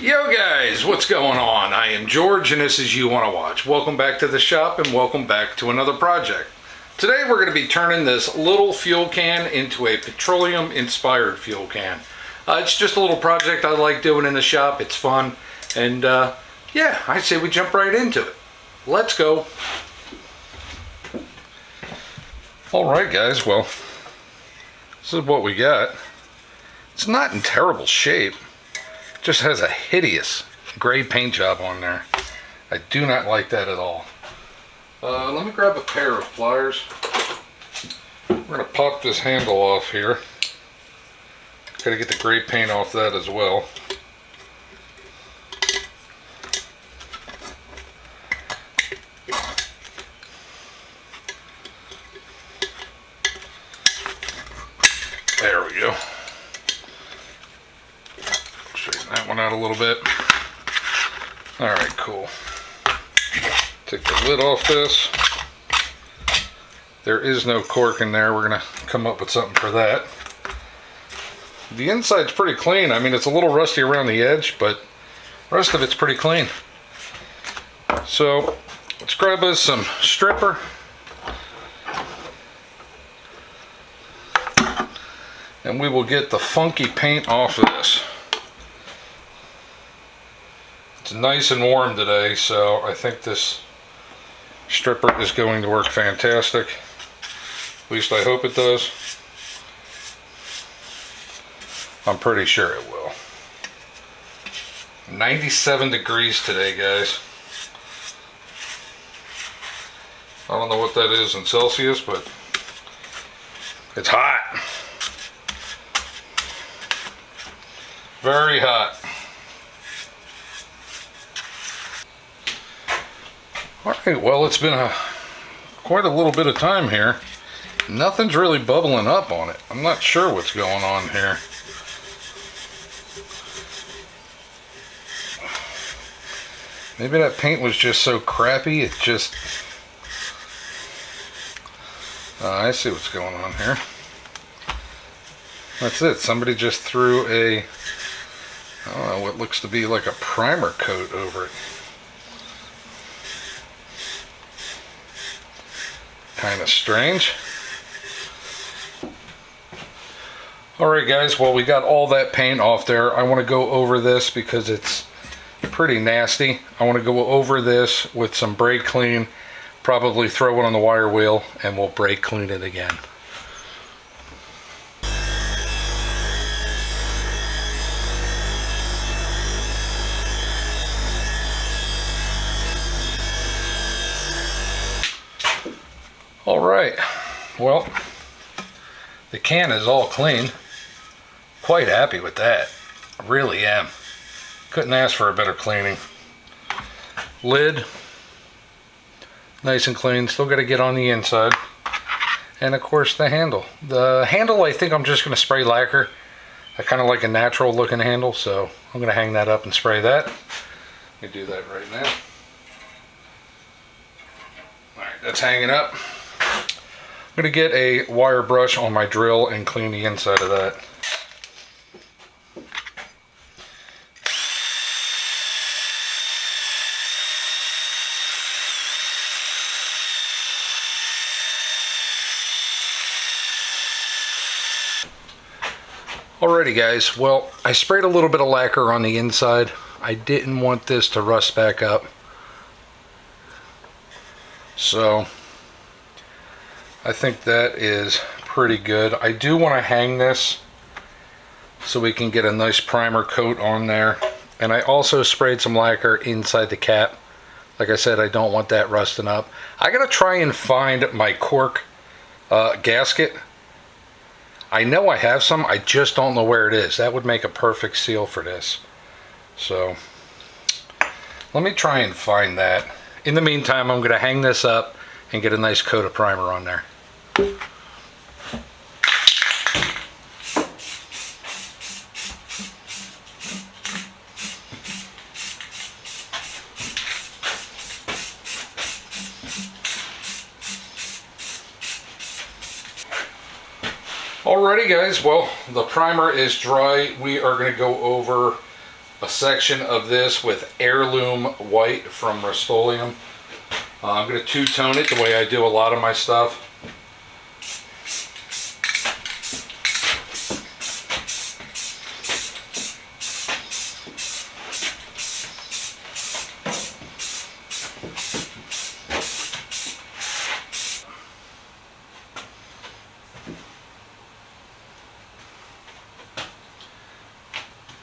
Yo guys, what's going on? I am George and this is You Wanna Watch. Welcome back to the shop and welcome back to another project. Today we're going to be turning this little fuel can into a petroleum inspired fuel can. It's just a little project I like doing in the shop. It's fun and yeah, I say we jump right into it. Let's go. Alright guys, well, this is what we got. It's not in terrible shape. Just has a hideous gray paint job on there. I do not like that at all. Let me grab a pair of pliers. We're going to pop this handle off here. Got to get the gray paint off that as well. There we go. Straighten that one out a little bit. Alright, cool. Take the lid off this. There is no cork in there. We're going to come up with something for that. The inside's pretty clean. I mean, it's a little rusty around the edge, but the rest of it's pretty clean. So, let's grab us some stripper. And we will get the funky paint off of this. It's nice and warm today, so I think this stripper is going to work fantastic. At least I hope it does. I'm pretty sure it will. 97 degrees today, guys. I don't know what that is in Celsius, but it's hot. Very hot. Alright, well, it's been quite a little bit of time here. Nothing's really bubbling up on it. I'm not sure what's going on here. Maybe that paint was just so crappy, it just... I see what's going on here. That's it. Somebody just threw a... I don't know, what looks to be like a primer coat over it. Kind of strange. Alright guys, well, we got all that paint off there. I want to go over this because it's pretty nasty. I want to go over this with some brake clean, probably throw it on the wire wheel, and we'll brake clean it again. Alright, well, the can is all clean. Quite happy with that. I really am. Couldn't ask for a better cleaning. Lid, nice and clean. Still got to get on the inside. And of course the handle. The handle, I think I'm just going to spray lacquer. I kind of like a natural looking handle, so I'm going to hang that up and spray that. Let me do that right now. Alright, that's hanging up. I'm going to get a wire brush on my drill and clean the inside of that. Alrighty guys, well, I sprayed a little bit of lacquer on the inside. I didn't want this to rust back up. So I think that is pretty good. I do want to hang this so we can get a nice primer coat on there. And I also sprayed some lacquer inside the cap. Like I said, I don't want that rusting up. I gotta try and find my cork gasket. I know I have some, I just don't know where it is. That would make a perfect seal for this. So let me try and find that. In the meantime, I'm gonna hang this up and get a nice coat of primer on there. Alrighty guys, well, the primer is dry. We are going to go over a section of this with Heirloom White from Rust-Oleum. I'm going to two-tone it the way I do a lot of my stuff.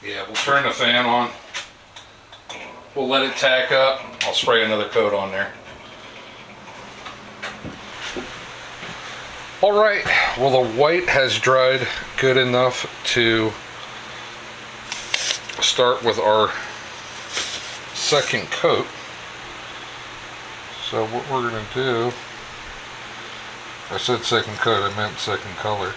Yeah, we'll turn the fan on. We'll let it tack up. I'll spray another coat on there. Alright, well the white has dried good enough to start with our second coat. So what we're going to do, I said second coat, I meant second color.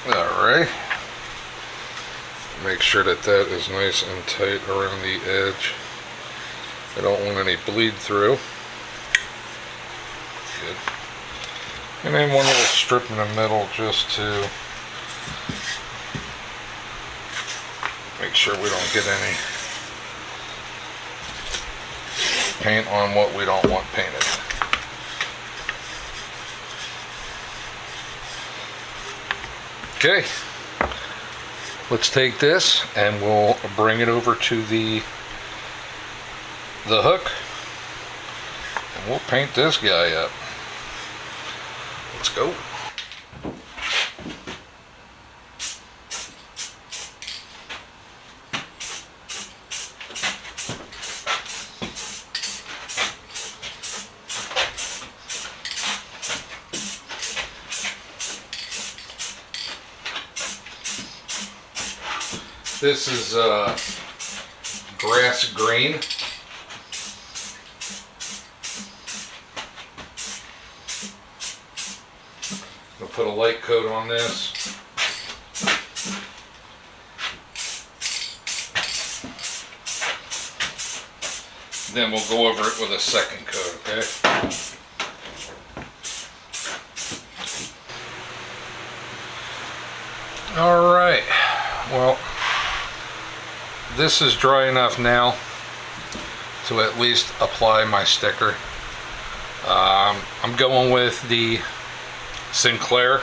Alright, make sure that that is nice and tight around the edge. I don't want any bleed through. Good. And then one little strip in the middle just to make sure we don't get any paint on what we don't want painted. Okay, let's take this and we'll bring it over to the hook and we'll paint this guy up. Let's go. This is grass green. I'll put a light coat on this. Then we'll go over it with a second coat, okay? All right, well, this is dry enough now to at least apply my sticker. I'm going with the Sinclair.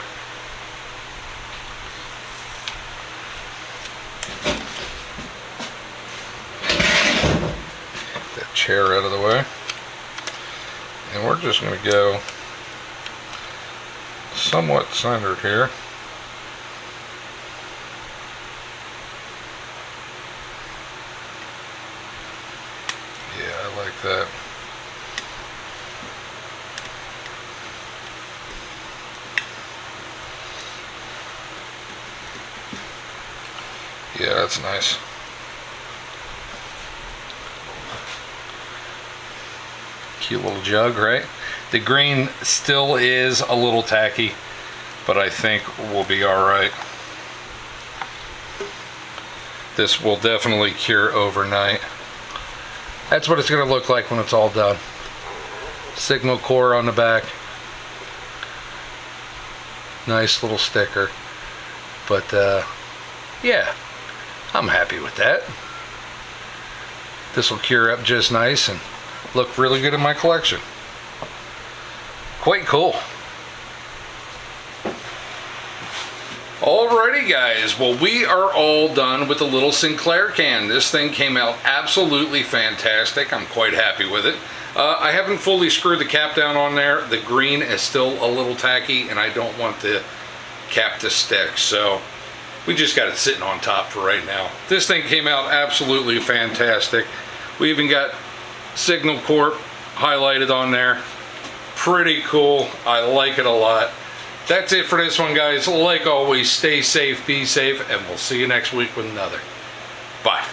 That chair out of the way. And we're just going to go somewhat centered here. That. Yeah, that's nice. Cute little jug, right? The green still is a little tacky, but I think we'll be all right. This will definitely cure overnight. That's what it's going to look like when it's all done. Signal Corps on the back. Nice little sticker. But yeah, I'm happy with that. This will cure up just nice and look really good in my collection. Quite cool. Alrighty guys, well we are all done with the little Sinclair can. This thing came out absolutely fantastic. I'm quite happy with it. I haven't fully screwed the cap down on there. The green is still a little tacky and I don't want the cap to stick, so we just got it sitting on top for right now. This thing came out absolutely fantastic. We even got Signal Corps highlighted on there. Pretty cool. I like it a lot. That's it for this one, guys. Like always, stay safe, be safe, and we'll see you next week with another. Bye.